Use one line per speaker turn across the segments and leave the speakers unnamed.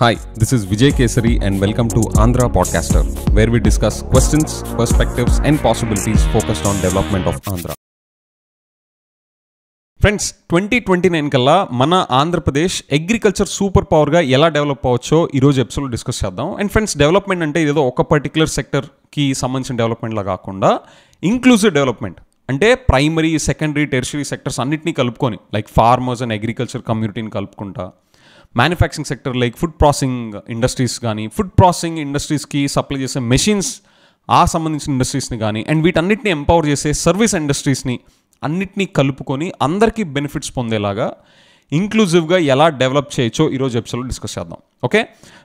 Hi, this is Vijay Kesari and welcome to Andhra Podcaster, where we discuss questions, perspectives and possibilities focused on development of Andhra. Friends 2029 కల్లా మన Andhra Pradesh agriculture super పవర్గా ఎలా develop అవ్వచ్చో ఈరోజు ఎపిసోడ్లో discuss చేద్దాం. And friends, development అంటే ఏదో ఒక particular సెక్టర్కి సంబంధించిన డెవలప్మెంట్లా కాకుండా ఇంక్లూజివ్ డెవలప్మెంట్ అంటే ప్రైమరీ, సెకండరీ, టెర్షరీ సెక్టర్స్ అన్నింటినీ కలుపుకొని, లైక్ ఫార్మర్స్ అండ్ అగ్రికల్చర్ కమ్యూనిటీని కలుపుకుంటా, manufacturing sector like food processing industries కానీ, ఫుడ్ ప్రాసెసింగ్ ఇండస్ట్రీస్కి సప్లై చేసే మెషిన్స్ ఆ సంబంధించిన ఇండస్ట్రీస్ని కానీ, అండ్ వీటన్నిటిని ఎంపవర్ చేసే సర్వీస్ ఇండస్ట్రీస్ని అన్నిటినీ కలుపుకొని అందరికీ బెనిఫిట్స్ పొందేలాగా ఇంక్లూజివ్గా ఎలా డెవలప్ చేయొచ్చో ఈరోజు ఎపిసోడ్లో డిస్కస్ చేద్దాం. ఓకే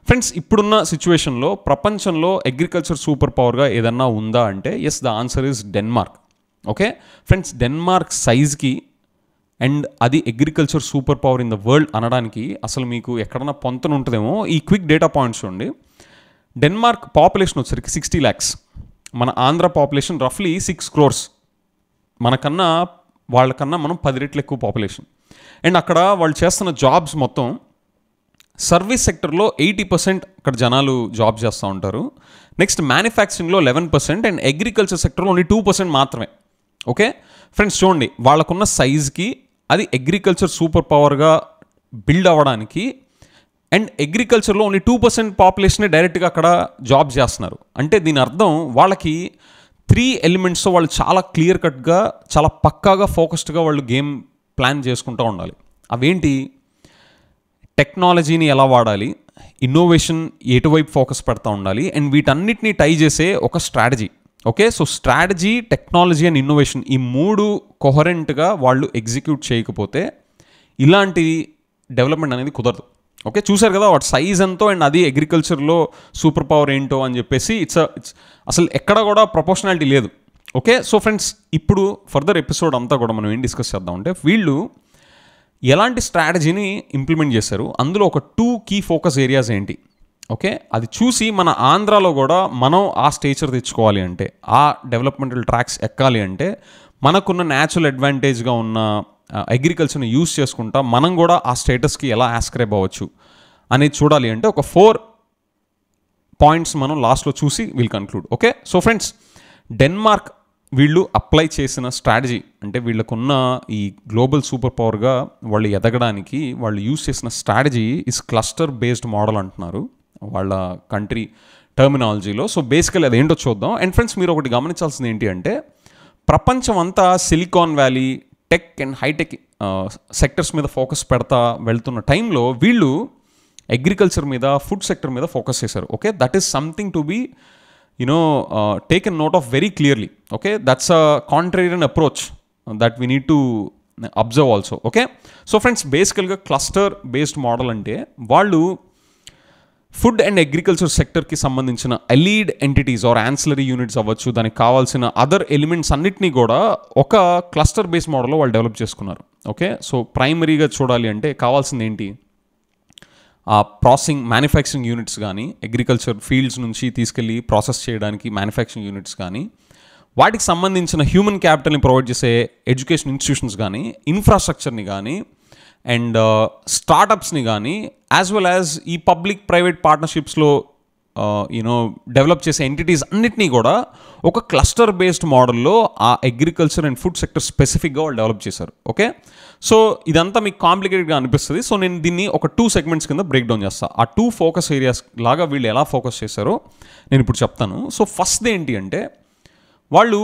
ఫ్రెండ్స్, ఇప్పుడున్న సిచ్యువేషన్లో ప్రపంచంలో అగ్రికల్చర్ సూపర్ పవర్గా ఏదన్నా ఉందా అంటే yes, the answer is Denmark. Okay friends, Denmark సైజ్కి అండ్ అది agriculture super power in the world అనడానికి అసలు మీకు ఎక్కడన్నా పొంతన ఉంటుందేమో. ఈ క్విక్ డేటా పాయింట్స్ చూడండి. డెన్మార్క్ పాపులేషన్ వచ్చరికి 60 lakhs. మన ఆంధ్ర పాపులేషన్ రఫ్లీ 6 crores. వాళ్ళకన్నా మనం 10 రెట్లు ఎక్కువ పాపులేషన్. అండ్ అక్కడ వాళ్ళు చేస్తున్న జాబ్స్ మొత్తం సర్వీస్ సెక్టర్లో 80% అక్కడ జనాలు జాబ్ చేస్తూ ఉంటారు. నెక్స్ట్ మ్యానుఫ్యాక్చరింగ్లో 11% అండ్ అగ్రికల్చర్ సెక్టర్లో ఓన్లీ 2% మాత్రమే. ఓకే ఫ్రెండ్స్, చూడండి, వాళ్ళకున్న సైజ్కి అది అగ్రికల్చర్ సూపర్ పవర్గా బిల్డ్ అవ్వడానికి అండ్ అగ్రికల్చర్లో ఓన్లీ 2% పాపులేషనే డైరెక్ట్గా అక్కడ జాబ్ చేస్తున్నారు. అంటే దీని అర్థం వాళ్ళకి 3 elements వాళ్ళు చాలా క్లియర్ కట్గా, చాలా పక్కాగా, ఫోకస్డ్గా వాళ్ళు గేమ్ ప్లాన్ చేసుకుంటూ ఉండాలి. అవేంటి? టెక్నాలజీని ఎలా వాడాలి, ఇన్నోవేషన్ ఎటువైపు ఫోకస్ పెడతా ఉండాలి, అండ్ వీటన్నిటిని టై చేసే ఒక strategy. Okay, so strategy, technology and innovation ఈ 3 కొహరెంట్గా వాళ్ళు ఎగ్జిక్యూట్ చేయకపోతే ఇలాంటి డెవలప్మెంట్ అనేది కుదరదు. ఓకే, చూసారు కదా వాటి సైజ్ ఎంతో అండ్ అది అగ్రికల్చర్లో సూపర్ పవర్ ఏంటో అని చెప్పేసి ఇట్స్ అసలు ఎక్కడ కూడా ప్రపోర్షనాలిటీ లేదు. ఓకే, సో ఫ్రెండ్స్, ఇప్పుడు ఫర్దర్ ఎపిసోడ్ అంతా కూడా మనం ఏం డిస్కస్ చేద్దామంటే వీళ్ళు ఎలాంటి స్ట్రాటజీని ఇంప్లిమెంట్ చేశారు, అందులో ఒక 2 key ఫోకస్ ఏరియాస్ ఏంటి. ఓకే, అది చూసి మన ఆంధ్రాలో కూడా మనం ఆ స్టేచర్ తెచ్చుకోవాలి అంటే, ఆ డెవలప్మెంటల్ ట్రాక్స్ ఎక్కాలి అంటే, మనకున్న న్యాచురల్ అడ్వాంటేజ్గా ఉన్న అగ్రికల్చర్ని యూజ్ చేసుకుంటా మనం కూడా ఆ స్టేటస్కి ఎలా ఆస్క్రైబ్ అవ్వచ్చు అనేది చూడాలి అంటే ఒక 4 points మనం లాస్ట్లో చూసి will conclude. Okay, so friends, Denmark వీళ్ళు అప్లై చేసిన స్ట్రాటజీ అంటే వీళ్ళకున్న ఈ గ్లోబల్ సూపర్ పవర్గా వాళ్ళు ఎదగడానికి వాళ్ళు యూజ్ చేసిన strategy is cluster based model అంటున్నారు వాళ్ళ కంట్రీ టర్మినాలజీలో. సో బేసికలీ అదేంటో చూద్దాం. అండ్ ఫ్రెండ్స్, మీరు ఒకటి గమనించాల్సింది ఏంటి అంటే ప్రపంచం అంతా Silicon Valley, tech and hitech sectors మీద ఫోకస్ పెడతా వెళ్తున్న టైంలో వీళ్ళు అగ్రికల్చర్ మీద, ఫుడ్ సెక్టర్ మీద ఫోకస్ చేశారు. Okay, that is something to be taken note of very clearly. Okay, that's a contrarian approach that we need to observe also. Okay, so friends, బేసికల్గా cluster based model అంటే వాళ్ళు food and agriculture సెక్టర్కి సంబంధించిన allied entities or ancillary units అవ్వచ్చు, దానికి కావాల్సిన other elements అన్నిటినీ కూడా ఒక క్లస్టర్ బేస్డ్ మోడల్లో వాళ్ళు డెవలప్ చేసుకున్నారు. ఓకే, సో ప్రైమరీగా చూడాలి అంటే కావాల్సింది ఏంటి, ఆ ప్రాసెసింగ్ మ్యానుఫ్యాక్చరింగ్ యూనిట్స్ కానీ, అగ్రికల్చర్ ఫీల్డ్స్ నుంచి తీసుకెళ్ళి ప్రాసెస్ చేయడానికి మ్యానుఫ్యాక్చరింగ్ యూనిట్స్ కానీ, వాటికి సంబంధించిన హ్యూమన్ క్యాపిటల్ని ప్రొవైడ్ చేసే ఎడ్యుకేషన్ ఇన్స్టిట్యూషన్స్ కానీ, ఇన్ఫ్రాస్ట్రక్చర్ని కానీ, అండ్ స్టార్టప్స్ని కానీ, యాజ్ వెల్ యాజ్ ఈ పబ్లిక్ ప్రైవేట్ పార్ట్నర్షిప్స్లో డెవలప్ చేసే ఎంటిటీస్ అన్నిటినీ కూడా ఒక క్లస్టర్ బేస్డ్ మోడల్లో ఆ అగ్రికల్చర్ అండ్ ఫుడ్ సెక్టర్ స్పెసిఫిక్గా వాళ్ళు డెవలప్ చేశారు. ఓకే, సో ఇదంతా మీకు కాంప్లికేటెడ్గా అనిపిస్తుంది. సో నేను దీన్ని ఒక 2 segments కింద బ్రేక్ డౌన్ చేస్తాను. ఆ 2 focus areas లాగా వీళ్ళు ఎలా ఫోకస్ చేశారో నేను ఇప్పుడు చెప్తాను. సో ఫస్ట్ ఏంటి అంటే వాళ్ళు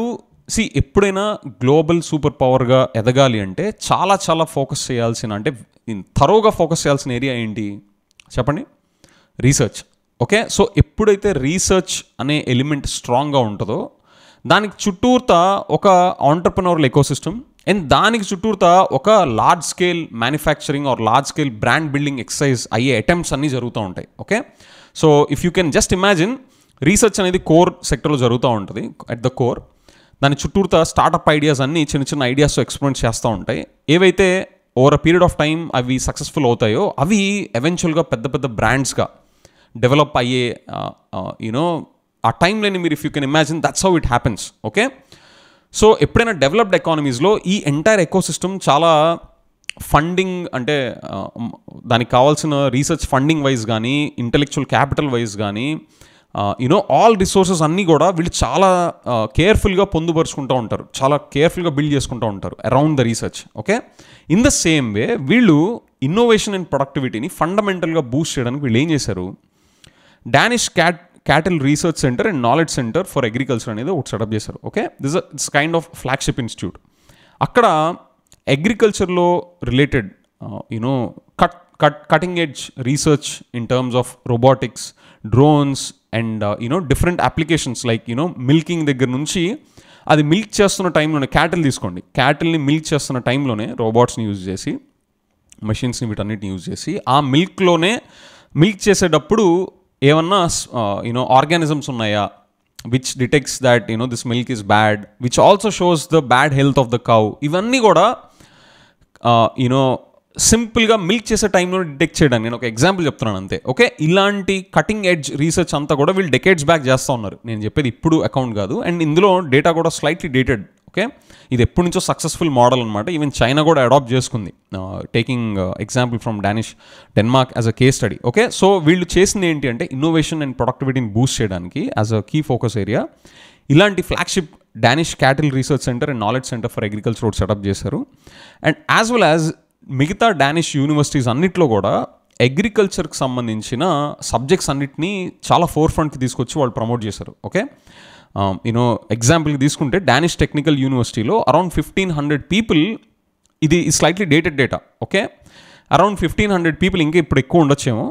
ఎప్పుడైనా గ్లోబల్ సూపర్ పవర్గా ఎదగాలి అంటే చాలా చాలా ఫోకస్ చేయాల్సిన, అంటే థరోగా ఫోకస్ చేయాల్సిన ఏరియా ఏంటి చెప్పండి? రీసెర్చ్. ఓకే, సో ఎప్పుడైతే రీసెర్చ్ అనే ఎలిమెంట్ స్ట్రాంగ్గా ఉంటుందో దానికి చుట్టూతా ఒక ఆంటర్ప్రెన్యూరల్ ఎకోసిస్టమ్ అండ్ దానికి చుట్టూతా ఒక large scale manufacturing or large scale brand building exercise అయ్యే అటెంప్ట్స్ అన్నీ జరుగుతూ ఉంటాయి. Okay, so if you can just imagine, research అనేది కోర్ సెక్టర్లో జరుగుతూ ఉంటుంది. అట్ ద కోర్ దాని చుట్టూతా స్టార్టప్ ఐడియాస్ అన్నీ చిన్న చిన్న ఐడియాస్తో ఎక్స్పెరిమెంట్ చేస్తూ ఉంటాయి. ఏవైతే over a period of time అవి సక్సెస్ఫుల్ అవుతాయో అవి ఎవెన్చువల్గా పెద్ద పెద్ద బ్రాండ్స్గా డెవలప్ అయ్యే ఆ టైంలోని మీరు if you can imagine that's how it happens. Okay, so ఎప్పుడైనా డెవలప్డ్ ఎకానమీస్లో ఈ ఎంటైర్ ఎకోసిస్టమ్ చాలా ఫండింగ్ అంటే దానికి కావాల్సిన రీసెర్చ్ ఫండింగ్ వైజ్ కానీ, ఇంటెలెక్చువల్ క్యాపిటల్ వైజ్ కానీ, ఆల్ రిసోర్సెస్ అన్నీ కూడా వీళ్ళు చాలా కేర్ఫుల్గా పొందుపరుచుకుంటూ ఉంటారు, చాలా కేర్ఫుల్గా బిల్డ్ చేసుకుంటూ ఉంటారు around the research. Okay, in the same way వీళ్ళు ఇన్నోవేషన్ అండ్ ప్రొడక్టివిటీని ఫండమెంటల్గా బూస్ట్ చేయడానికి వీళ్ళు ఏం చేశారు, Danish cattle research centre and knowledge centre for agriculture అనేది ఒకటి సెటప్ చేశారు. Okay, it's kind of flagship institute. అక్కడ అగ్రికల్చర్లో related cutting edge research in terms of robotics, drones and different applications like milking దగ్గర నుంచి, అది మిల్క్ చేస్తున్న టైంలోనే క్యాటిల్ని మిల్క్ చేస్తున్న టైంలోనే రోబోట్స్ని యూజ్ చేసి, మెషిన్స్ని వీటన్నిటిని యూజ్ చేసి, ఆ మిల్క్ చేసేటప్పుడు ఏమన్నా ఆర్గానిజమ్స్ ఉన్నాయా which detects that this milk is bad, which also shows the bad health of the cow. ఇవన్నీ కూడా సింపుల్గా మిల్క్ చేసే టైంలో డిటెక్ట్ చేయడానికి నేను ఒక ఎగ్జాంపుల్ చెప్తున్నాను అంతే. ఓకే, ఇలాంటి కటింగ్ ఎడ్జ్ రీసెర్చ్ అంతా కూడా వీళ్ళు డెకేడ్స్ బ్యాక్ చేస్తూ ఉన్నారు. నేను చెప్పేది ఇప్పుడు అకౌంట్ కాదు, అండ్ ఇందులో డేటా కూడా స్లైట్లీ డేటెడ్. ఓకే, ఇది ఎప్పటి నుంచో సక్సెస్ఫుల్ మోడల్ అనమాట. ఈవెన్ చైనా కూడా అడాప్ట్ చేసుకుంది, taking example from Denmark as a case study. Okay, so వీళ్ళు చేసింది ఏంటి అంటే ఇన్నోవేషన్ అండ్ ప్రొడక్టివిటీని బూస్ట్ చేయడానికి as a key focus area ఇలాంటి flagship Danish cattle research centre and knowledge centre for agriculture ఒకటి సెటప్ చేశారు. అండ్ యాజ్ వెల్ యాజ్ మిగతా డానిష్ యూనివర్సిటీస్ అన్నిట్లో కూడా అగ్రికల్చర్కి సంబంధించిన సబ్జెక్ట్స్ అన్నిటినీ చాలా ఫోర్ ఫ్రంట్కి తీసుకొచ్చి వాళ్ళు ప్రమోట్ చేశారు. ఓకే, ఎగ్జాంపుల్కి తీసుకుంటే డానిష్ టెక్నికల్ యూనివర్సిటీలో అరౌండ్ 1500 పీపుల్, ఇది slightly dated data. Okay, around 1500 people, ఇంకా ఇప్పుడు ఎక్కువ ఉండొచ్చేమో,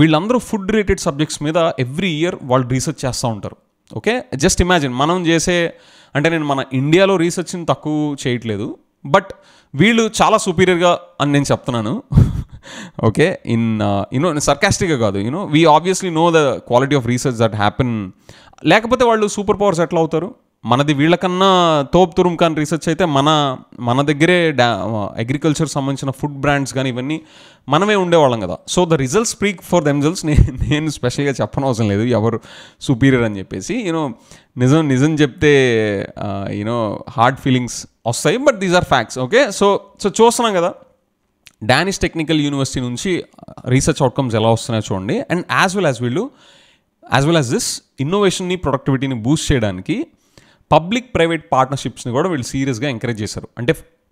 వీళ్ళందరూ ఫుడ్ రిలేటెడ్ సబ్జెక్ట్స్ మీద ఎవ్రీ ఇయర్ వాళ్ళు రీసెర్చ్ చేస్తూ ఉంటారు. ఓకే, జస్ట్ ఇమాజిన్ మనం చేసే, అంటే నేను మన ఇండియాలో రీసెర్చ్ని తక్కువ చేయట్లేదు, బట్ వీళ్ళు చాలా సుపీరియర్గా అని నేను చెప్తున్నాను. ఓకే, సర్కాస్టిక్గా కాదు, we obviously know the quality of research that happen. లేకపోతే వాళ్ళు సూపర్ పవర్స్ ఎట్లా అవుతారు? మనది వీళ్ళకన్నా తోపు తురుము కానీ రీసెర్చ్ అయితే మన దగ్గరే అగ్రికల్చర్ సంబంధించిన ఫుడ్ బ్రాండ్స్ కానీ ఇవన్నీ మనమే ఉండేవాళ్ళం కదా. So the results speak for themselves. నేను స్పెషల్గా చెప్పనవసరం లేదు ఎవరు సుపీరియర్ అని చెప్పేసి. నిజం చెప్తే హార్డ్ ఫీలింగ్స్ వస్తాయి, but these are facts. Okay, so చూస్తున్నాం కదా డానిష్ టెక్నికల్ యూనివర్సిటీ నుంచి రీసెర్చ్ అవుట్కమ్స్ ఎలా వస్తున్నాయో చూడండి. And as well as this ఇన్నోవేషన్ని ప్రొడక్టివిటీని బూస్ట్ చేయడానికి పబ్లిక్ ప్రైవేట్ పార్ట్నర్షిప్స్ని కూడా వీళ్ళు సీరియస్గా ఎంకరేజ్ చేశారు.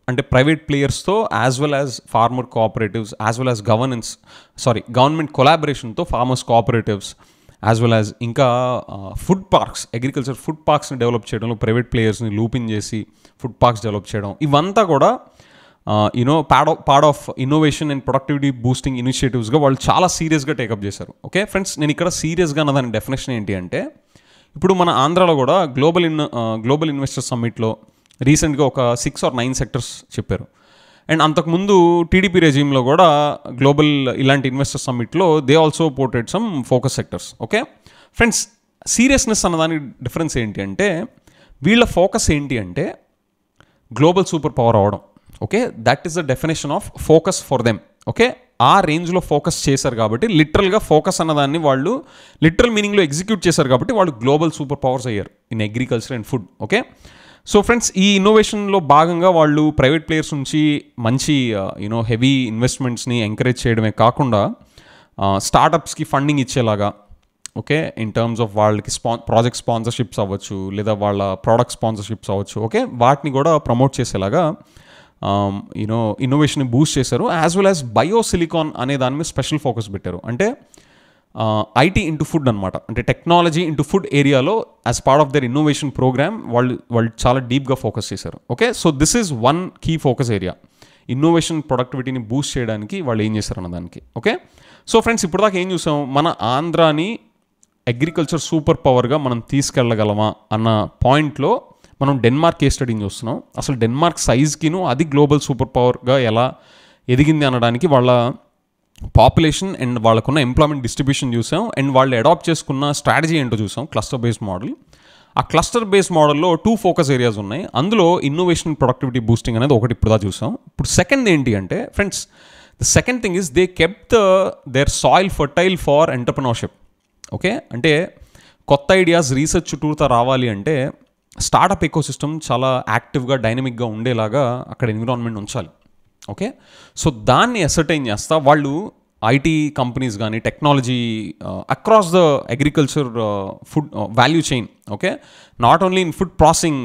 అంటే ప్రైవేట్ ప్లేయర్స్తో as well as farmer cooperatives, as well as government కొలాబరేషన్తో farmers cooperatives, as well as ఇంకా ఫుడ్ పార్క్స్, అగ్రికల్చర్ ఫుడ్ పార్క్స్ని డెవలప్ చేయడంలో ప్రైవేట్ ప్లేయర్స్ని లూపిన్ చేసి ఫుడ్ పార్క్స్ డెవలప్ చేయడం, ఇవంతా కూడా part of innovation and productivity boosting ఇనిషియేటివ్స్గా వాళ్ళు చాలా సీరియస్గా టేకప్ చేశారు. ఓకే ఫ్రెండ్స్, నేను ఇక్కడ సీరియస్గా అన్న దాని డెఫినేషన్ ఏంటి అంటే, ఇప్పుడు మన ఆంధ్రాలో కూడా గ్లోబల్ ఇన్వెస్టర్ సమ్మిట్లో రీసెంట్గా ఒక 6 or 9 సెక్టర్స్ చెప్పారు. అండ్ అంతకుముందు టీడీపీ రెజీమ్లో కూడా గ్లోబల్ ఇలాంటి ఇన్వెస్టర్ సమ్మిట్లో they also portrait some focus sectors. Okay friends, సీరియస్నెస్ అన్నదానికి డిఫరెన్స్ ఏంటి అంటే, వీళ్ళ ఫోకస్ ఏంటి అంటే గ్లోబల్ సూపర్ పవర్ అవడం. Okay, that is the definition of focus for them. Okay, ఆ రేంజ్లో ఫోకస్ చేశారు కాబట్టి, లిటరల్గా ఫోకస్ అన్నదాన్ని వాళ్ళు లిటరల్ మీనింగ్లో ఎగ్జిక్యూట్ చేశారు కాబట్టి వాళ్ళు గ్లోబల్ సూపర్ పవర్స్ అయ్యారు in agriculture and food. Okay, so friends, ఈ ఇన్నోవేషన్లో భాగంగా వాళ్ళు ప్రైవేట్ ప్లేయర్స్ నుంచి మంచి హెవీ ఇన్వెస్ట్మెంట్స్ని ఎంకరేజ్ చేయడమే కాకుండా స్టార్టప్స్కి ఫండింగ్ ఇచ్చేలాగా, ఓకే, ఇన్ టర్మ్స్ ఆఫ్ వాళ్ళకి ప్రాజెక్ట్ స్పాన్సర్షిప్స్ అవ్వచ్చు, లేదా వాళ్ళ ప్రోడక్ట్ స్పాన్సర్షిప్స్ అవ్వచ్చు, ఓకే, వాటిని కూడా ప్రమోట్ చేసేలాగా ఇన్నోవేషన్ బూస్ట్ చేశారు. యాజ్ వెల్ యాజ్ బయోసిలికాన్ అనే దాని మీద స్పెషల్ ఫోకస్ పెట్టారు. అంటే ఐటీ ఇంటూ ఫుడ్ అనమాట, అంటే టెక్నాలజీ ఇంటూ ఫుడ్ ఏరియాలో as part of their innovation programme వాళ్ళు చాలా డీప్గా ఫోకస్ చేశారు. Okay, so this is one key focus area, innovation ప్రొడక్టివిటీని బూస్ట్ చేయడానికి వాళ్ళు ఏం చేశారు అన్నదానికి. ఓకే, సో ఫ్రెండ్స్, ఇప్పుడు దాకా ఏం చూసాం, మన ఆంధ్రాని అగ్రికల్చర్ సూపర్ పవర్గా మనం తీసుకెళ్ళగలమా అన్న పాయింట్లో మనం డెన్మార్క్ కేస్ స్టడీని చూస్తున్నాం. అసలు డెన్మార్క్ సైజ్కిను అది గ్లోబల్ సూపర్ పవర్గా ఎలా ఎదిగింది అనడానికి వాళ్ళ పాపులేషన్ అండ్ వాళ్ళకున్న ఎంప్లాయ్మెంట్ డిస్ట్రిబ్యూషన్ చూసాం. అండ్ వాళ్ళు అడాప్ట్ చేసుకున్న స్ట్రాటజీ ఏంటో చూసాం, క్లస్టర్ బేస్డ్ మోడల్. ఆ క్లస్టర్ బేస్డ్ మోడల్లో 2 ఫోకస్ ఏరియాస్ ఉన్నాయి. అందులో ఇన్నోవేషన్ ప్రొడక్టివిటీ బూస్టింగ్ అనేది ఒకటి ఇప్పుడు చూసాం. ఇప్పుడు సెకండ్ ఏంటి అంటే friends, the second thing is they kept their soil fertile for entrepreneurship. Okay, అంటే కొత్త ఐడియాస్ రీసెర్చ్ చుట్టూతా రావాలి అంటే స్టార్టప్ ఎకోసిస్టమ్ చాలా యాక్టివ్గా డైనమిక్గా ఉండేలాగా అక్కడ ఎన్విరాన్మెంట్ ఉంచాలి. ఓకే, సో దాన్ని అసర్టైన్ చేస్తా వాళ్ళు ఐటీ కంపెనీస్ కానీ technology across the agriculture food value chain, okay, not only in food processing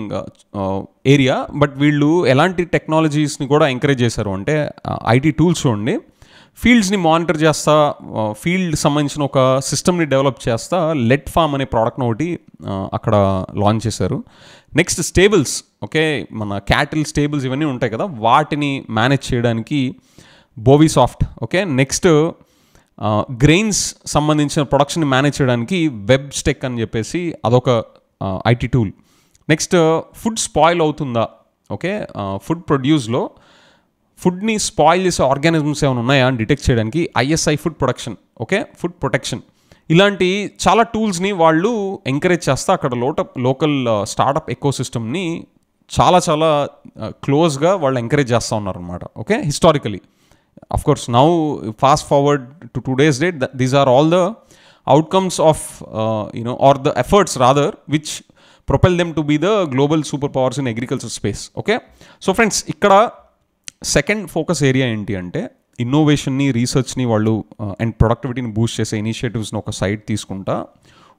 area, but వీళ్ళు ఎలాంటి టెక్నాలజీస్ని కూడా ఎంకరేజ్ చేశారు అంటే ఐటీ టూల్స్ చూడండి, ఫీల్డ్స్ని మానిటర్ చేస్తా, ఫీల్డ్ సంబంధించిన ఒక సిస్టమ్ని డెవలప్ చేస్తా లెట్ ఫామ్ అనే ప్రోడక్ట్ని ఒకటి అక్కడ లాంచ్ చేశారు. నెక్స్ట్ స్టేబుల్స్, ఓకే, మన క్యాటిల్ స్టేబుల్స్ ఇవన్నీ ఉంటాయి కదా, వాటిని మేనేజ్ చేయడానికి బోవీసాఫ్ట్, ఓకే, నెక్స్ట్ గ్రెయిన్స్ సంబంధించిన ప్రొడక్షన్ని మేనేజ్ చేయడానికి వెబ్ స్టెక్ అని చెప్పేసి అదొక IT tool. Next food spoil అవుతుందా, ఓకే, ఫుడ్ ప్రొడ్యూస్లో ఫుడ్ని స్పాయిల్ చేసే ఆర్గానిజమ్స్ ఏమైనా ఉన్నాయా అని డిటెక్ట్ చేయడానికి ISI food production, okay, food protection, ఇలాంటి చాలా టూల్స్ని వాళ్ళు ఎంకరేజ్ చేస్తా అక్కడ లోకల్ స్టార్టప్ ఎకోసిస్టమ్ని చాలా చాలా క్లోజ్గా వాళ్ళు ఎంకరేజ్ చేస్తూ ఉన్నారనమాట. Okay, historically of course now fast forward to today's date, these are all the outcomes of or the efforts rather which propel them to be the global superpowers in agriculture space. Okay, so friends ikkada second focus area enti ante innovation ni research ni vallu and productivity ni boost chese initiatives ni oka side teeskunta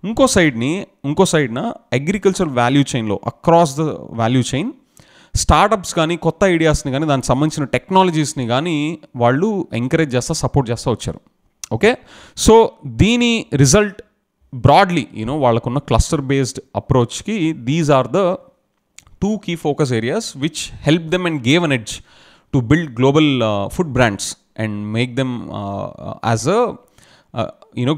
ఇంకో సైడ్న agriculture value చైన్లో across the value chain startups కానీ కొత్త ఐడియాస్ని కానీ దానికి సంబంధించిన టెక్నాలజీస్ని కానీ వాళ్ళు ఎంకరేజ్ చేస్తా సపోర్ట్ చేస్తూ వచ్చారు. ఓకే, సో దీని రిజల్ట్ బ్రాడ్లీ వాళ్ళకున్న క్లస్టర్ బేస్డ్ అప్రోచ్కి these are the two key focus areas which help them and gave an edge to build global food brands and make them as a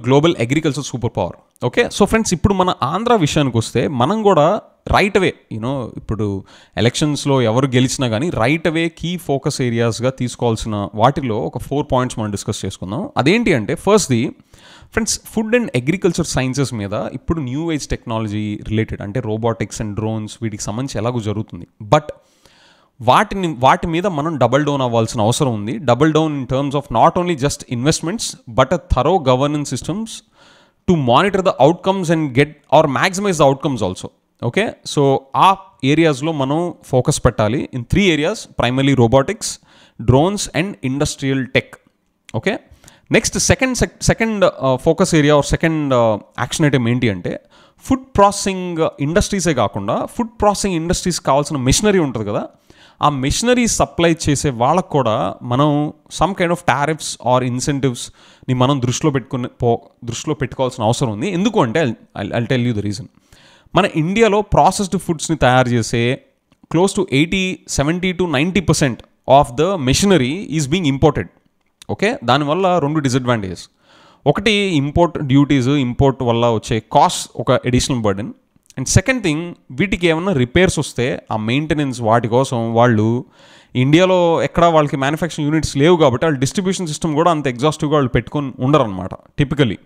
global agriculture super power. Okay, so friends ఇప్పుడు మన ఆంధ్ర విషయానికి వస్తే మనం కూడా right away ఇప్పుడు ఎలక్షన్స్లో ఎవరు గెలిచినా కానీ రైట్ అవే కీ ఫోకస్ ఏరియాస్గా తీసుకోవాల్సిన వాటిలో ఒక 4 పాయింట్స్ మనం డిస్కస్ చేసుకుందాం. అదేంటి అంటే ఫస్ట్ది friends food and agriculture sciences మీద ఇప్పుడు న్యూ ఏజ్ టెక్నాలజీ రిలేటెడ్ అంటే రోబోటిక్స్ అండ్ డ్రోన్స్ వీటికి సంబంధించి ఎలాగో జరుగుతుంది, బట్ వాటి మీద మనం డబల్ డౌన్ అవ్వాల్సిన అవసరం ఉంది. Double down in terms of not only just investments but a thorough governance systems to monitor the outcomes and get or maximise the outcomes also. Okay, so ఆ ఏరియాస్లో మనం ఫోకస్ పెట్టాలి in 3 areas, primarily robotics, drones and industrial tech. Okay, next second focus area or second action item ఏంటి అంటే food processing ఇండస్ట్రీసే కాకుండా food processing industries కావాల్సిన machinery ఉంటుంది కదా, ఆ మెషినరీ సప్లై చేసే వాళ్ళకు కూడా మనం some kind of tariffs or ఇన్సెంటివ్స్ని మనం దృష్టిలో పెట్టుకోవాల్సిన అవసరం ఉంది. ఎందుకు అంటే I tell you the reason. మన ఇండియాలో ప్రాసెస్డ్ ఫుడ్స్ని తయారు చేసే close to 70 to 90% of the machinery is being imported. Okay, దానివల్ల 2 డిసడ్వాంటేజెస్. ఒకటి ఇంపోర్ట్ డ్యూటీస్, ఇంపోర్ట్ వల్ల వచ్చే కాస్ట్ ఒక additional burden. And second thing, వీటికి ఏమన్నా రిపేర్స్ వస్తే ఆ మెయింటెనెన్స్ వాటి కోసం వాళ్ళు ఇండియాలో ఎక్కడ వాళ్ళకి మ్యానుఫ్యాక్చరింగ్ యూనిట్స్ లేవు కాబట్టి వాళ్ళ డిస్ట్రిబ్యూషన్ సిస్టమ్ కూడా అంత ఎగ్జాస్టివ్గా వాళ్ళు పెట్టుకొని ఉండరు అనమాట typically.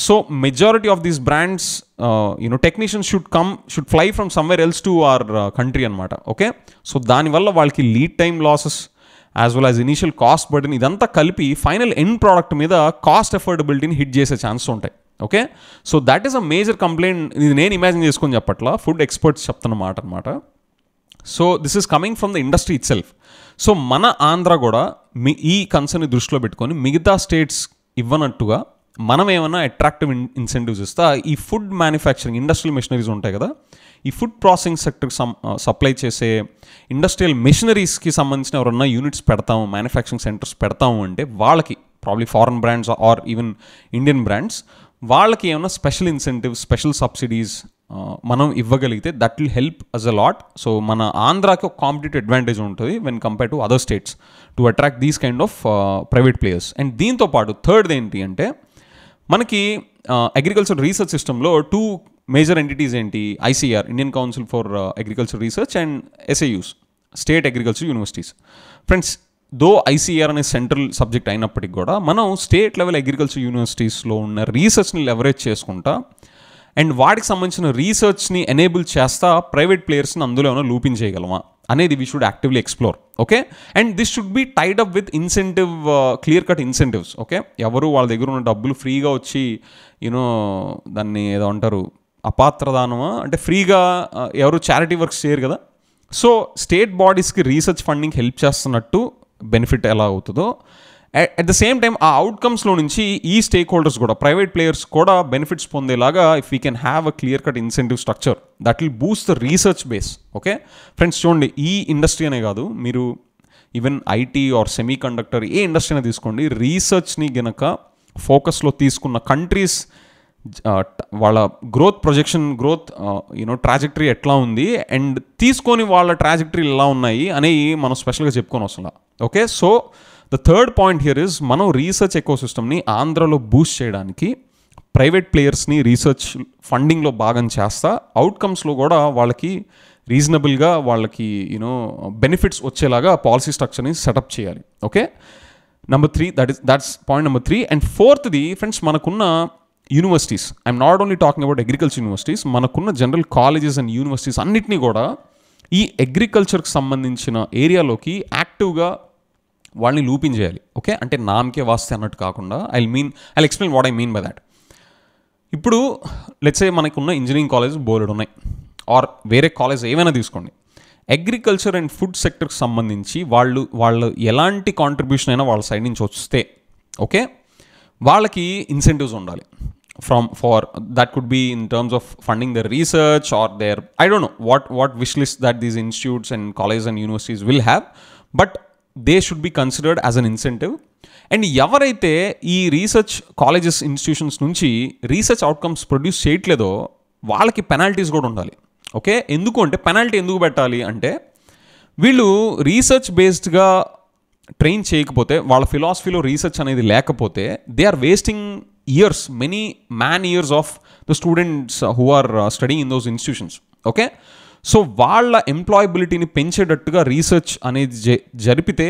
So majority of these brands technicians should fly from somewhere else to our country అనమాట. ఓకే, సో దానివల్ల వాళ్ళకి lead time losses as well as initial cost burden ఇదంతా కలిపి ఫైనల్ ఎండ్ ప్రోడక్ట్ మీద కాస్ట్ అఫోర్డబిలిటీని హిట్ చేసే chances ఉంటాయి. Okay, so that is a major complaint. ఇది నేను ఇమాజిన్ చేసుకొని చెప్పట్లా, ఫుడ్ ఎక్స్పర్ట్స్ చెప్తున్నమాట అనమాట. So this is coming from the industry it self. So మన ఆంధ్ర కూడా ఈ కన్సర్న్ని దృష్టిలో పెట్టుకొని మిగతా స్టేట్స్ ఇవ్వనట్టుగా మనం ఏమైనా అట్రాక్టివ్ ఇన్సెంటివ్స్ ఇస్తా ఈ ఫుడ్ మ్యానుఫ్యాక్చరింగ్ ఇండస్ట్రియల్ మెషినరీస్ ఉంటాయి కదా, ఈ ఫుడ్ ప్రాసెసింగ్ సెక్టర్కి సప్లై చేసే ఇండస్ట్రియల్ మెషినరీస్కి సంబంధించిన ఎవరన్నా యూనిట్స్ పెడతాము, మ్యానుఫ్యాక్చరింగ్ సెంటర్స్ పెడతాము అంటే వాళ్ళకి probably foreign brands or even Indian brands వాళ్ళకి ఏమైనా స్పెషల్ ఇన్సెంటివ్స్, స్పెషల్ సబ్సిడీస్ మనం ఇవ్వగలిగితే that will help us a lot. So మన ఆంధ్రాకి ఒక కాంపిటేటివ్ అడ్వాంటేజ్ ఉంటుంది when compare to other states to attract these kind of private players. And దీంతో పాటు థర్డ్ ఏంటి అంటే మనకి అగ్రికల్చర్ రీసెర్చ్ సిస్టంలో 2 మేజర్ ఎంటిటీస్ ఏంటి, ICR Indian council for agriculture research and SIUs state agriculture universities. Friends, though ICR అనే central subject అయినప్పటికీ కూడా మనం స్టేట్ లెవెల్ అగ్రికల్చర్ యూనివర్సిటీస్లో ఉన్న రీసెర్చ్ని లెవరేజ్ చేసుకుంటా అండ్ వాటికి సంబంధించిన రీసెర్చ్ని ఎనేబుల్ చేస్తా ప్రైవేట్ ప్లేయర్స్ని అందులో ఏమైనా లూపింగ్ చేయగలమా అనేది we should actively explore. Okay, and this should be tied up with incentive, clear cut incentives. Okay, ఎవరు వాళ్ళ దగ్గర ఉన్న డబ్బులు ఫ్రీగా వచ్చి దాన్ని ఏదో అంటారు అపాత్రదానమా అంటే ఫ్రీగా ఎవరు చారిటీ వర్క్స్ చేయరు కదా, సో స్టేట్ బాడీస్కి రీసెర్చ్ ఫండింగ్ హెల్ప్ చేస్తున్నట్టు బెనిఫిట్ ఎలా అవుతుందో, అట్ ద సేమ్ టైం ఆ అవుట్కమ్స్లో నుంచి ఈ స్టేక్ హోల్డర్స్ కూడా, ప్రైవేట్ ప్లేయర్స్ కూడా బెనిఫిట్స్ పొందేలాగా if we can have a clear cut incentive structure that will boost the research base. Okay friends, చూడండి, ఈ ఇండస్ట్రీ అనే కాదు, మీరు even IT or semiconductor ఏ ఇండస్ట్రీ అయినా తీసుకోండి, రీసెర్చ్ని గనక ఫోకస్లో తీసుకున్న కంట్రీస్ వాళ్ళ గ్రోత్ ప్రొజెక్షన్, గ్రోత్ ట్రాజెక్టరీ ఎట్లా ఉంది అండ్ తీసుకొని వాళ్ళ ట్రాజెక్టరీలు ఎలా ఉన్నాయి అనేవి మనం స్పెషల్గా చెప్పుకొని వస్తున్నాం. Okay, so the third point here is, మనం రీసెర్చ్ ఎకోసిస్టమ్ని ఆంధ్రలో బూస్ట్ చేయడానికి ప్రైవేట్ ప్లేయర్స్ని రీసెర్చ్ ఫండింగ్లో భాగం చేస్తా, అవుట్కమ్స్లో కూడా వాళ్ళకి రీజనబుల్గా వాళ్ళకి బెనిఫిట్స్ వచ్చేలాగా పాలసీ స్ట్రక్చర్ని సెటప్ చేయాలి. Okay, number 3, that's point number 3. And ఫోర్త్ది ఫ్రెండ్స్, మనకున్న universities, I'm not only talking about agriculture universities, మనకున్న జనరల్ కాలేజెస్ అండ్ యూనివర్సిటీస్ అన్నిటినీ కూడా ఈ అగ్రికల్చర్కి సంబంధించిన ఏరియాలోకి యాక్టివ్గా వాళ్ళని లూపిన్ చేయాలి. ఓకే, అంటే నామకే వాస్తే అన్నట్టు కాకుండా I explain what I mean by that. ఇప్పుడు లెట్స్ సే మనకున్న ఇంజనీరింగ్ కాలేజ్ బోలెడు ఉన్నాయి, ఆర్ వేరే కాలేజ్ ఏమైనా తీసుకోండి, అగ్రికల్చర్ అండ్ ఫుడ్ సెక్టర్కి సంబంధించి వాళ్ళు ఎలాంటి కాంట్రిబ్యూషన్ అయినా వాళ్ళ సైడ్ నుంచి వస్తే, ఓకే, వాళ్ళకి ఇన్సెంటివ్స్ ఉండాలి. for that could be in terms of funding their research or their, I don't know what wish list that these institutes and colleges and universities will have, but they should be considered as an incentive. And ఎవరైతే ఈ research colleges institutions నుంచి research outcomes produce చేయట్లేదో వాళ్ళకి penalties కూడా ఉండాలి. Okay, ఎందుకు అంటే penalty ఎందుకు పెట్టాలి అంటే, వీళ్ళు రీసెర్చ్ బేస్డ్గా ట్రైన్ చేయకపోతే, వాళ్ళ ఫిలాసఫీలో రీసెర్చ్ అనేది లేకపోతే, they are wasting years, many man years of the students who are studying in those institutions. Okay, so వాళ్ళ ఎంప్లాయబిలిటీని పెంచేటట్టుగా రీసెర్చ్ అనేది జరిపితే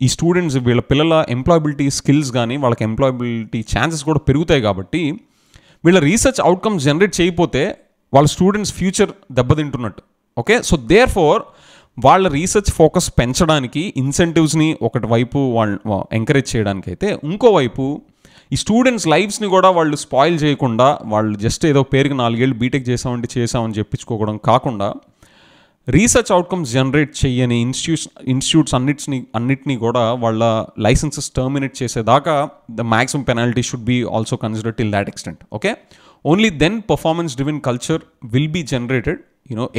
ఈ స్టూడెంట్స్, వీళ్ళ పిల్లల ఎంప్లాయబిలిటీ స్కిల్స్ కానీ వాళ్ళకి ఎంప్లాయబిలిటీ ఛాన్సెస్ కూడా పెరుగుతాయి. కాబట్టి వీళ్ళ రీసెర్చ్ అవుట్కమ్స్ జనరేట్ చేయకపోతే వాళ్ళ స్టూడెంట్స్ ఫ్యూచర్ దెబ్బతింటున్నట్టు. ఓకే, సో దేర్ ఫోర్ వాళ్ళ రీసెర్చ్ ఫోకస్ పెంచడానికి ఇన్సెంటివ్స్ని ఒకటి వైపు వాళ్ళు ఎంకరేజ్ చేయడానికి అయితే, ఇంకోవైపు ఈ స్టూడెంట్స్ లైఫ్స్ని కూడా వాళ్ళు స్పాయిల్ చేయకుండా, వాళ్ళు జస్ట్ ఏదో పేరుకి 4 ఏళ్ళు బీటెక్ చేసామని చెప్పించుకోవడం కాకుండా, రీసెర్చ్ అవుట్కమ్స్ జనరేట్ చేయని ఇన్స్టిట్యూట్స్ అన్నిటినీ కూడా వాళ్ళ లైసెన్సెస్ టర్మినేట్ చేసేదాకా the maximum penalty should be also considered till that extent. Okay, only then performance driven culture will be generated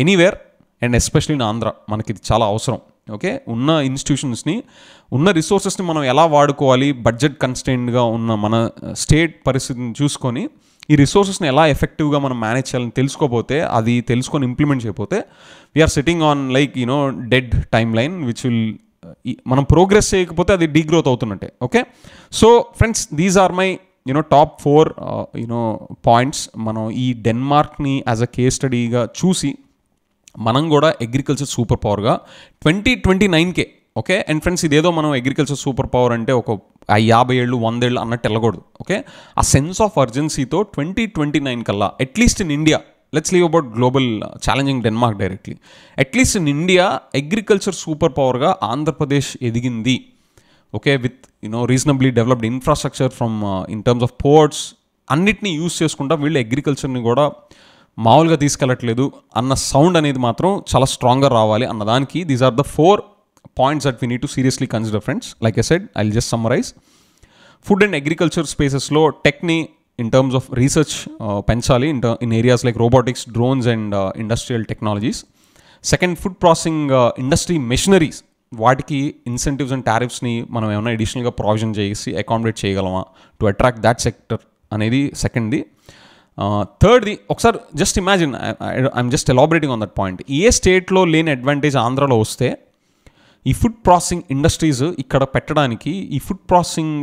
anywhere, and especially in Andhra మనకి ఇది చాలా అవసరం. ఓకే, ఉన్న ఇన్స్టిట్యూషన్స్ని, ఉన్న రిసోర్సెస్ని మనం ఎలా వాడుకోవాలి, బడ్జెట్ కన్స్టెంట్గా ఉన్న మన స్టేట్ పరిస్థితిని చూసుకొని ఈ రిసోర్సెస్ని ఎలా ఎఫెక్టివ్గా మనం మేనేజ్ చేయాలని తెలుసుకోపోతే, అది తెలుసుకొని ఇంప్లిమెంట్ చేయకపోతే, we're sitting on like dead timeline which will, మనం ప్రోగ్రెస్ చేయకపోతే అది డీగ్రోత్ అవుతున్నట్టే. Okay, so friends, these are my top 4 points. మనం ఈ డెన్మార్క్ని యాజ్ అ కేస్ స్టడీగా చూసి మనం కూడా అగ్రికల్చర్ సూపర్ పవర్గా 2029కే. ఓకే, అండ్ ఫ్రెండ్స్, ఇదేదో మనం అగ్రికల్చర్ సూపర్ పవర్ అంటే ఒక 50 ఏళ్ళు 100 ఏళ్ళు అన్నట్టు వెళ్ళకూడదు. ఓకే, ఆ సెన్స్ ఆఫ్ అర్జెన్సీతో 2029 కల్లా at least in India, let's leave about global challenging Denmark directly, at least in India agriculture super పవర్గా ఆంధ్రప్రదేశ్ ఎదిగింది. Okay, with reasonably developed infrastructure from in terms of ports అన్నిటినీ యూస్ చేసుకుంటా వీళ్ళు అగ్రికల్చర్ని కూడా మామూలుగా తీసుకెళ్ళట్లేదు అన్న సౌండ్ అనేది మాత్రం చాలా స్ట్రాంగ్గా రావాలి అన్నదానికి these are the 4 points that we need to seriously consider friends. Like I said, I will just summarise. Food and agriculture స్పేసెస్లో టెక్ని ఇన్ టర్మ్స్ ఆఫ్ రీసెర్చ్ పెంచాలి in areas like robotics, drones and industrial technologies. Second, food processing industry machineries, వాటికి incentives and టారిఫ్స్ని మనం ఏమైనా అడిషనల్గా provision చేసి accommodate చేయగలమా టు అట్రాక్ట్ దాట్ సెక్టర్ అనేది సెకండ్ది. థర్డ్ది, ఒకసారి just imagine, I'm just elaborating on that point. ఏ స్టేట్లో లేని అడ్వాంటేజ్ ఆంధ్రాలో వస్తే ఈ ఫుడ్ ప్రాసెసింగ్ ఇండస్ట్రీస్ ఇక్కడ పెట్టడానికి, ఈ ఫుడ్ ప్రాసెసింగ్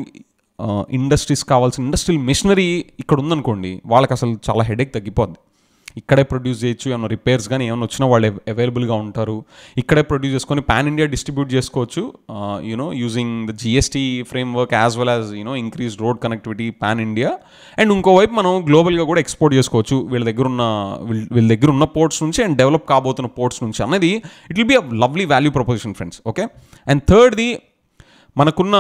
ఇండస్ట్రీస్ కావాల్సిన ఇండస్ట్రియల్ మెషినరీ ఇక్కడ ఉందనుకోండి, వాళ్ళకి అసలు చాలా హెడేక్ తగ్గిపోద్ది. ఇక్కడే ప్రొడ్యూస్ చేయొచ్చు, ఏమైనా రిపేర్స్ కానీ ఏమైనా వచ్చినా వాళ్ళు అవైలబుల్గా ఉంటారు. ఇక్కడే ప్రొడ్యూస్ చేసుకొని పాన్ ఇండియా డిస్ట్రిబ్యూట్ చేసుకోవచ్చు, using the GST framework as well as increase road connectivity pan India. And ఇంకోవైపు మనం గ్లోబల్గా కూడా ఎక్స్పోర్ట్ చేసుకోవచ్చు వీళ్ళ దగ్గర ఉన్న పోర్ట్స్ నుంచి అండ్ డెవలప్ కాబోతున్న పోర్ట్స్ నుంచి అనేది it will be a lovely value proposition friends. Okay, and థర్డ్ది, మనకున్న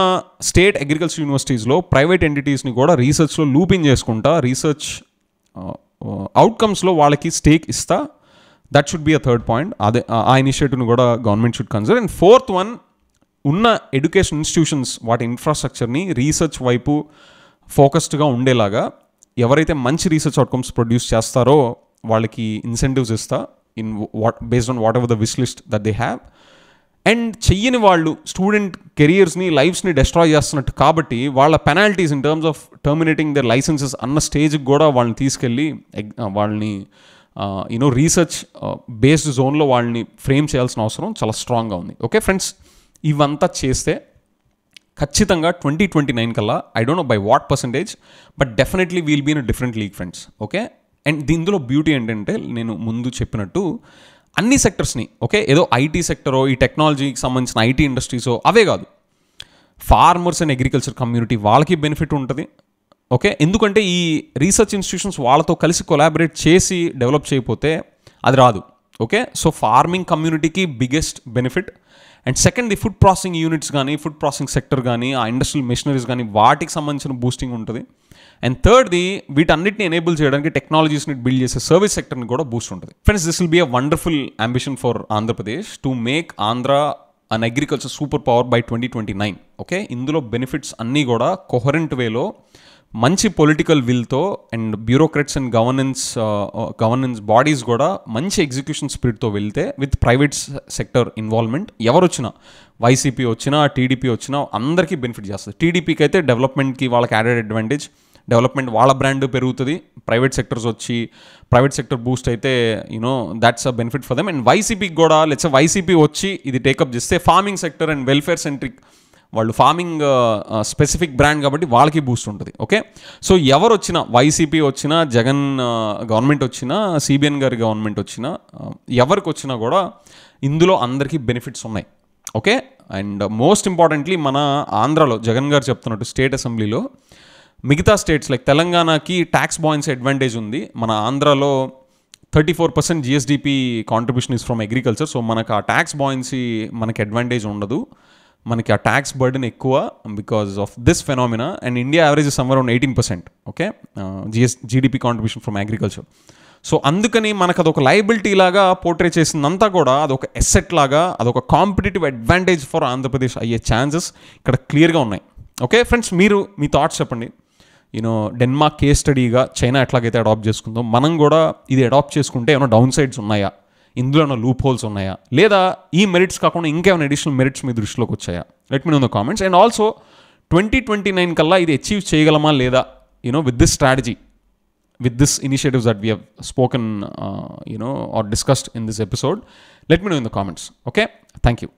స్టేట్ అగ్రికల్చర్ యూనివర్సిటీస్లో ప్రైవేట్ ఎంటిటీస్ని కూడా రీసెర్చ్లో లూపింగ్ చేసుకుంటా, రీసెర్చ్ అవుట్కమ్స్లో వాళ్ళకి స్టేక్ ఇస్తా that should be a third point. అదే ఆ ఇనిషియేటివ్ని కూడా government should consider. And fourth one, ఉన్న ఎడ్యుకేషన్ ఇన్స్టిట్యూషన్స్ వాటి ఇన్ఫ్రాస్ట్రక్చర్ని రీసెర్చ్ వైపు ఫోకస్డ్గా ఉండేలాగా ఎవరైతే మంచి రీసెర్చ్ అవుట్కమ్స్ ప్రొడ్యూస్ చేస్తారో వాళ్ళకి ఇన్సెంటివ్స్ ఇస్తా in based on whatever the wish list that they have. And చెయ్యని వాళ్ళు స్టూడెంట్ కెరియర్స్ని, లైఫ్స్ని డెస్ట్రాయ్ చేస్తున్నట్టు కాబట్టి వాళ్ళ penalties in terms of terminating their licences అన్న స్టేజ్కి కూడా వాళ్ళని తీసుకెళ్ళి వాళ్ళని రీసెర్చ్ బేస్డ్ జోన్లో వాళ్ళని ఫ్రేమ్ చేయాల్సిన అవసరం చాలా స్ట్రాంగ్గా ఉంది. ఓకే ఫ్రెండ్స్, ఇవంతా చేస్తే ఖచ్చితంగా 2029 కల్లా, I don't know by what percentage, but definitely we'll be in a different league friends. Okay, and దీనిలో బ్యూటీ ఏంటంటే నేను ముందు చెప్పినట్టు అన్ని సెక్టర్స్ని, ఓకే, ఏదో ఐటీ సెక్టరో ఈ టెక్నాలజీకి సంబంధించిన ఐటీ ఇండస్ట్రీసో అవే కాదు, ఫార్మర్స్ అండ్ అగ్రికల్చర్ కమ్యూనిటీ వాళ్ళకి బెనిఫిట్ ఉంటుంది. ఓకే, ఎందుకంటే ఈ రీసెర్చ్ ఇన్స్టిట్యూషన్స్ వాళ్ళతో కలిసి కొలాబరేట్ చేసి డెవలప్ చేయకపోతే అది రాదు. ఓకే, సో ఫార్మింగ్ కమ్యూనిటీకి biggest benefit. And second, the food processing units కానీ, ఫుడ్ ప్రాసెసింగ్ సెక్టర్ కానీ, ఆ ఇండస్ట్రియల్ మెషినరీస్ కానీ వాటికి సంబంధించిన బూస్టింగ్ ఉంటుంది. అండ్ థర్డ్ది, వీటన్నిటిని ఎనేబుల్ చేయడానికి టెక్నాలజీస్ని బిల్డ్ చేసే సర్వీస్ సెక్టర్ని కూడా బూస్ట్ ఉంటుంది. Friends, this will be a wonderful ambition for Andhra Pradesh to make Andhra an agriculture super power by 2029. ఓకే, ఇందులో బెనిఫిట్స్ అన్నీ కూడా కొహరెంట్ వేలో మంచి పొలిటికల్ విల్తో and bureaucrats and governance bodies కూడా మంచి ఎగ్జిక్యూషన్ స్పిరిట్తో వెళ్తే విత్ ప్రైవేట్ సెక్టర్ ఇన్వాల్వ్మెంట్, ఎవరు వచ్చినా, వైసీపీ వచ్చినా టీడీపీ వచ్చినా అందరికీ బెనిఫిట్ చేస్తుంది. టీడీపీకి అయితే డెవలప్మెంట్కి వాళ్ళకి యాడెడ్ అడ్వాంటేజ్, డెవలప్మెంట్ వాళ్ళ బ్రాండ్ పెరుగుతుంది, ప్రైవేట్ సెక్టర్ బూస్ట్ అయితే that's a benefit for them. And వైసీపీకి కూడా లెట్స్ వైసీపీ వచ్చి ఇది టేకప్ చేస్తే farming sector and welfare centric, వాళ్ళు ఫార్మింగ్ స్పెసిఫిక్ బ్రాండ్ కాబట్టి వాళ్ళకి బూస్ట్ ఉంటుంది. ఓకే, సో ఎవరు వచ్చినా, వైసీపీ వచ్చినా, జగన్ గవర్నమెంట్ వచ్చినా, సిబిఎన్ గారి గవర్నమెంట్ వచ్చినా, ఎవరికి వచ్చినా కూడా ఇందులో అందరికీ బెనిఫిట్స్ ఉన్నాయి. ఓకే, అండ్ మోస్ట్ ఇంపార్టెంట్లీ మన ఆంధ్రాలో జగన్ గారు చెప్తున్నట్టు స్టేట్ అసెంబ్లీలో మిగతా స్టేట్స్ లైక్ తెలంగాణకి ట్యాక్స్ బాయిన్స్ అడ్వాంటేజ్ ఉంది, మన ఆంధ్రాలో 34% GSDP contribution is from agriculture. So మనకు ఆ ట్యాక్స్ బాయిన్సీ మనకి అడ్వాంటేజ్ ఉండదు, మనకి ఆ ట్యాక్స్ బర్డెన్ ఎక్కువ because of this phenomena. And India average is somewhere around 18%. Okay, GDP contribution from agriculture. So అందుకని మనకు అదొక లయబిలిటీ లాగా పోర్ట్రే చేసిందంతా కూడా అదొక ఎసెట్ లాగా, అదొక కాంపిటేటివ్ అడ్వాంటేజ్ ఫర్ ఆంధ్రప్రదేశ్ అయ్యే ఛాన్సెస్ ఇక్కడ క్లియర్గా ఉన్నాయి. ఓకే ఫ్రెండ్స్, మీరు మీ థాట్స్ చెప్పండి. డెన్మార్క్ కేస్ స్టడీగా చైనా ఎట్లాగైతే అడాప్ట్ చేసుకుందో మనం కూడా ఇది అడాప్ట్ చేసుకుంటే ఏమైనా డౌన్ సైడ్స్ ఉన్నాయా, ఇందులో ఏమైనా లూప్ హోల్స్ ఉన్నాయా, లేదా ఈ మెరిట్స్ కాకుండా ఇంకేమైనా అడిషనల్ మెరిట్స్ మీ దృష్టిలోకి వచ్చాయా? Let me know in the comments. And also 2029 కల్లా ఇది అచీవ్ చేయగలమా లేదా, with this strategy, with this initiatives that we have spoken or discussed in this episode. Let me know in the comments. Okay, thank you.